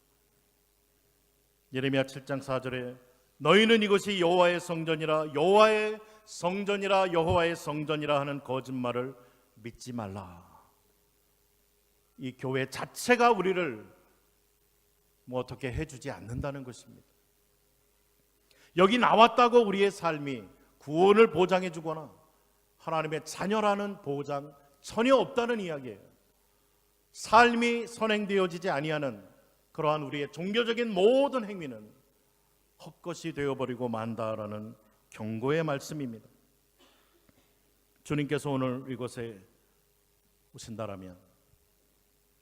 예레미야 7장 4절에 너희는 이것이 여호와의 성전이라, 여호와의 성전이라, 여호와의 성전이라 하는 거짓말을 믿지 말라. 이 교회 자체가 우리를 어떻게 해주지 않는다는 것입니다. 여기 나왔다고 우리의 삶이 구원을 보장해 주거나 하나님의 자녀라는 보장 전혀 없다는 이야기예요. 삶이 선행되어지지 아니하는 그러한 우리의 종교적인 모든 행위는 헛것이 되어버리고 만다라는 경고의 말씀입니다. 주님께서 오늘 이곳에 오신다라면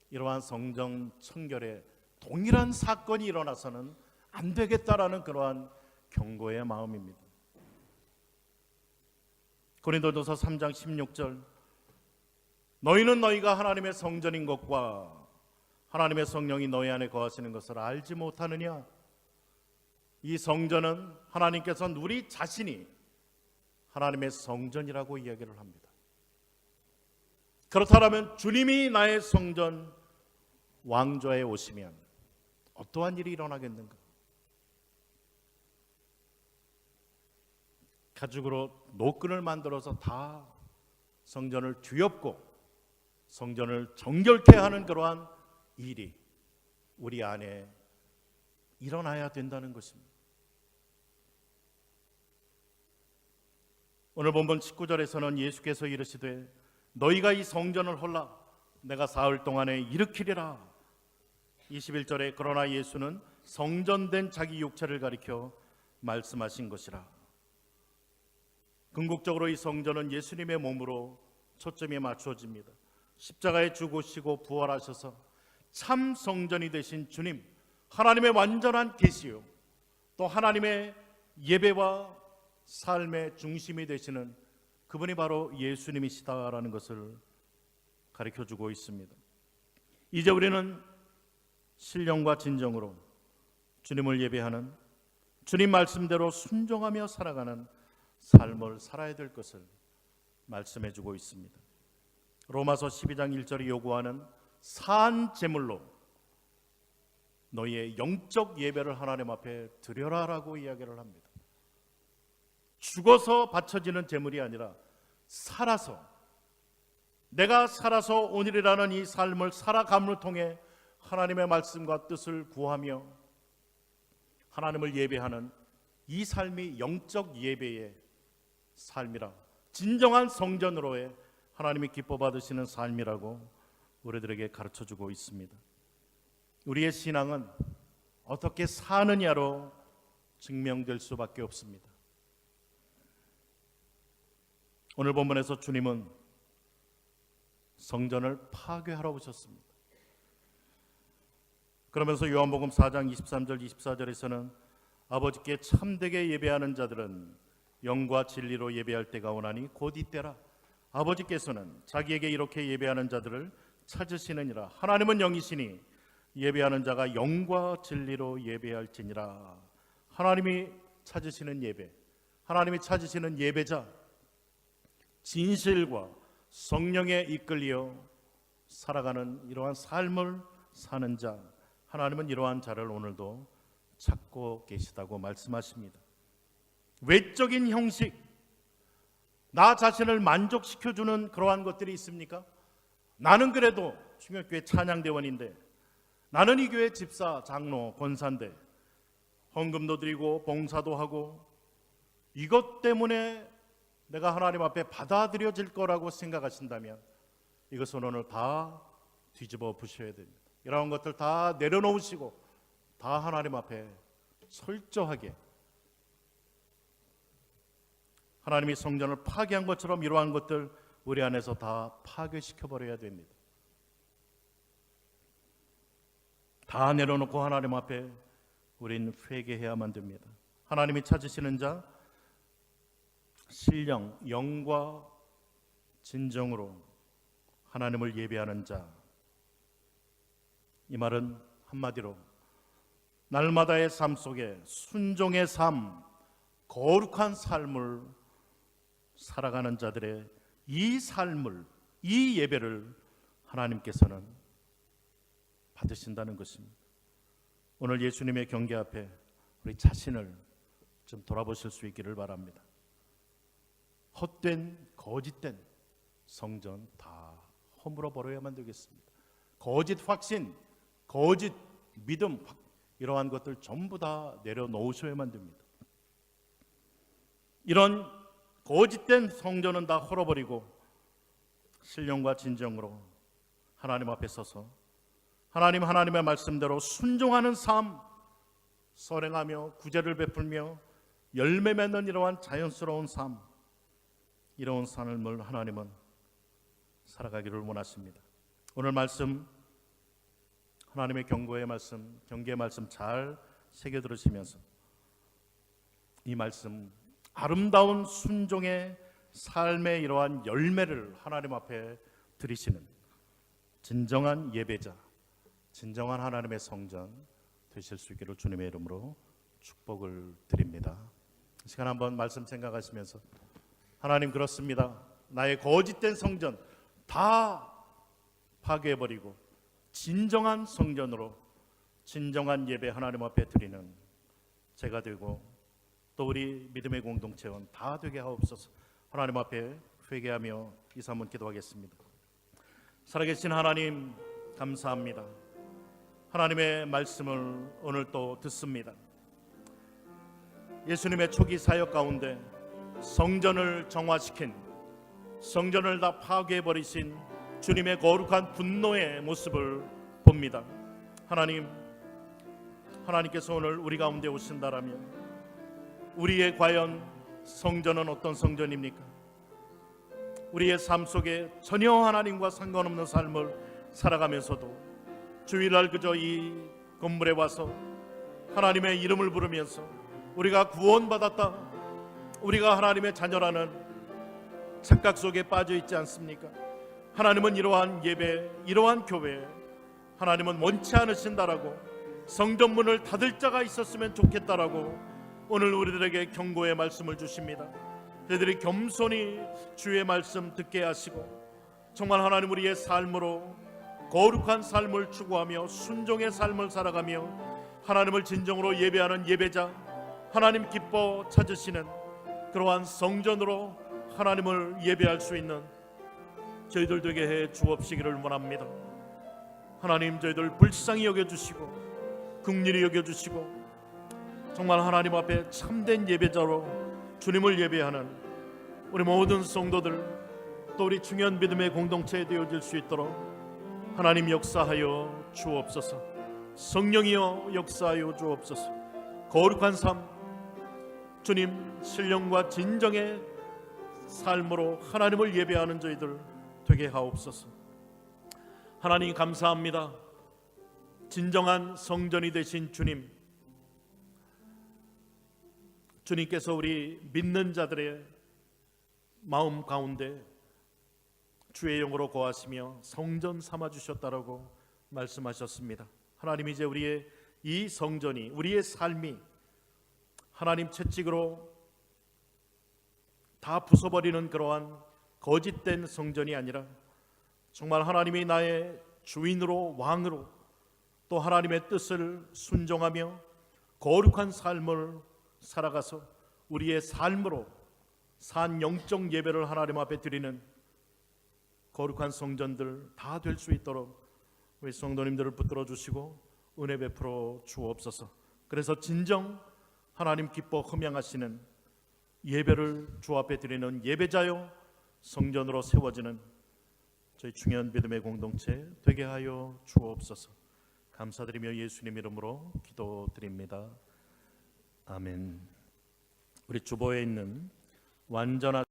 이러한 성전 청결에 동일한 사건이 일어나서는 안 되겠다라는 그러한 경고의 마음입니다. 고린도전서 3장 16절 너희는 너희가 하나님의 성전인 것과 하나님의 성령이 너희 안에 거하시는 것을 알지 못하느냐? 이 성전은 하나님께서는 우리 자신이 하나님의 성전이라고 이야기를 합니다. 그렇다면 주님이 나의 성전 왕좌에 오시면 어떠한 일이 일어나겠는가? 가죽으로 노끈을 만들어서 다 성전을 뒤엎고 성전을 정결케 하는 그러한 일이 우리 안에 일어나야 된다는 것입니다. 오늘 본문 19절에서는 예수께서 이르시되 너희가 이 성전을 헐라 내가 사흘 동안에 일으키리라. 21절에 그러나 예수는 성전된 자기 육체를 가리켜 말씀하신 것이라. 궁극적으로 이 성전은 예수님의 몸으로 초점이 맞추어집니다. 십자가에 죽으시고 부활하셔서 참 성전이 되신 주님, 하나님의 완전한 계시요 또 하나님의 예배와 삶의 중심이 되시는 그분이 바로 예수님이시다라는 것을 가르쳐주고 있습니다. 이제 우리는 신령과 진정으로 주님을 예배하는, 주님 말씀대로 순종하며 살아가는 삶을 살아야 될 것을 말씀해주고 있습니다. 로마서 12장 1절이 요구하는 산 제물로 너희의 영적 예배를 하나님 앞에 드려라라고 이야기를 합니다. 죽어서 바쳐지는 제물이 아니라 살아서, 내가 살아서 오늘이라는 이 삶을 살아감을 통해 하나님의 말씀과 뜻을 구하며 하나님을 예배하는 이 삶이 영적 예배의 삶이라, 진정한 성전으로의 하나님이 기뻐 받으시는 삶이라고 우리들에게 가르쳐주고 있습니다. 우리의 신앙은 어떻게 사느냐로 증명될 수밖에 없습니다. 오늘 본문에서 주님은 성전을 파괴하러 오셨습니다. 그러면서 요한복음 4장 23절 24절에서는 아버지께 참되게 예배하는 자들은 영과 진리로 예배할 때가 오나니 곧 이때라. 아버지께서는 자기에게 이렇게 예배하는 자들을 찾으시느니라. 하나님은 영이시니 예배하는 자가 영과 진리로 예배할지니라. 하나님이 찾으시는 예배, 하나님이 찾으시는 예배자, 진실과 성령에 이끌려 살아가는 이러한 삶을 사는 자, 하나님은 이러한 자를 오늘도 찾고 계시다고 말씀하십니다. 외적인 형식, 나 자신을 만족시켜주는 그러한 것들이 있습니까? 나는 그래도 충격교회 찬양대원인데, 나는 이 교회 집사, 장로, 권사인데 헌금도 드리고 봉사도 하고 이것 때문에 내가 하나님 앞에 받아들여질 거라고 생각하신다면 이것은 오늘 다 뒤집어 부셔야 됩니다. 이러한 것들 다 내려놓으시고 다 하나님 앞에 철저하게, 하나님이 성전을 파괴한 것처럼 이러한 것들 우리 안에서 다 파괴시켜버려야 됩니다. 다 내려놓고 하나님 앞에 우린 회개해야만 됩니다. 하나님이 찾으시는 자, 신령, 영과 진정으로 하나님을 예배하는 자, 이 말은 한마디로 날마다의 삶 속에 순종의 삶, 거룩한 삶을 살아가는 자들의 이 삶을, 이 예배를 하나님께서는 받으신다는 것입니다. 오늘 예수님의 경계 앞에 우리 자신을 좀 돌아보실 수 있기를 바랍니다. 헛된, 거짓된 성전 다 허물어 버려야만 되겠습니다. 거짓 확신, 거짓 믿음, 이러한 것들 전부 다 내려놓으셔야만 됩니다. 이런 거짓된 성전은 다 헐어버리고 신령과 진정으로 하나님 앞에 서서 하나님의 말씀대로 순종하는 삶, 선행하며 구제를 베풀며 열매 맺는 이러한 자연스러운 삶, 이러한 삶을 하나님은 살아가기를 원하십니다. 오늘 말씀, 하나님의 경고의 말씀, 경계의 말씀 잘 새겨 들으시면서 이 말씀, 아름다운 순종의 삶의 이러한 열매를 하나님 앞에 드리시는 진정한 예배자, 진정한 하나님의 성전 되실 수 있기를 주님의 이름으로 축복을 드립니다. 이 시간 한번 말씀 생각하시면서 하나님 그렇습니다. 나의 거짓된 성전 다 파괴해버리고 진정한 성전으로 진정한 예배 하나님 앞에 드리는 제가 되고 또 우리 믿음의 공동체원 다 되게 하옵소서. 하나님 앞에 회개하며 이 삼문 기도하겠습니다. 살아계신 하나님 감사합니다. 하나님의 말씀을 오늘 또 듣습니다. 예수님의 초기 사역 가운데 성전을 정화시킨, 성전을 다 파괴해버리신 주님의 거룩한 분노의 모습을 봅니다. 하나님께서 오늘 우리 가운데 오신다라면 우리의 과연 성전은 어떤 성전입니까? 우리의 삶 속에 전혀 하나님과 상관없는 삶을 살아가면서도 주일날 그저 이 건물에 와서 하나님의 이름을 부르면서 우리가 구원받았다, 우리가 하나님의 자녀라는 착각 속에 빠져 있지 않습니까? 하나님은 이러한 예배, 이러한 교회 하나님은 원치 않으신다라고, 성전문을 닫을 자가 있었으면 좋겠다라고 오늘 우리들에게 경고의 말씀을 주십니다. 저희들이 겸손히 주의 말씀 듣게 하시고 정말 하나님 우리의 삶으로 거룩한 삶을 추구하며 순종의 삶을 살아가며 하나님을 진정으로 예배하는 예배자, 하나님 기뻐 찾으시는 그러한 성전으로 하나님을 예배할 수 있는 저희들 되게 해 주옵시기를 원합니다. 하나님 저희들 불쌍히 여겨주시고 긍휼히 여겨주시고 정말 하나님 앞에 참된 예배자로 주님을 예배하는 우리 모든 성도들 또 우리 중요한 믿음의 공동체에 되어질 수 있도록 하나님 역사하여 주옵소서. 성령이여 역사하여 주옵소서. 거룩한 삶, 주님 신령과 진정의 삶으로 하나님을 예배하는 저희들 되게 하옵소서. 하나님 감사합니다. 진정한 성전이 되신 주님께서 우리 믿는 자들의 마음 가운데 주의 영으로 거하시며 성전 삼아 주셨다라고 말씀하셨습니다. 하나님 이제 우리의 이 성전이, 우리의 삶이 하나님 채찍으로 다 부숴버리는 그러한 거짓된 성전이 아니라 정말 하나님이 나의 주인으로, 왕으로 또 하나님의 뜻을 순종하며 거룩한 삶을 살아가서 우리의 삶으로 산 영적 예배를 하나님 앞에 드리는 거룩한 성전들 다 될 수 있도록 우리 성도님들을 붙들어 주시고 은혜 베풀어 주옵소서. 그래서 진정 하나님 기뻐 흠양하시는 예배를 주 앞에 드리는 예배자요 성전으로 세워지는 저희 중요한 믿음의 공동체 되게 하여 주옵소서. 감사드리며 예수님 이름으로 기도드립니다. 아멘. 우리 주보에 있는 완전한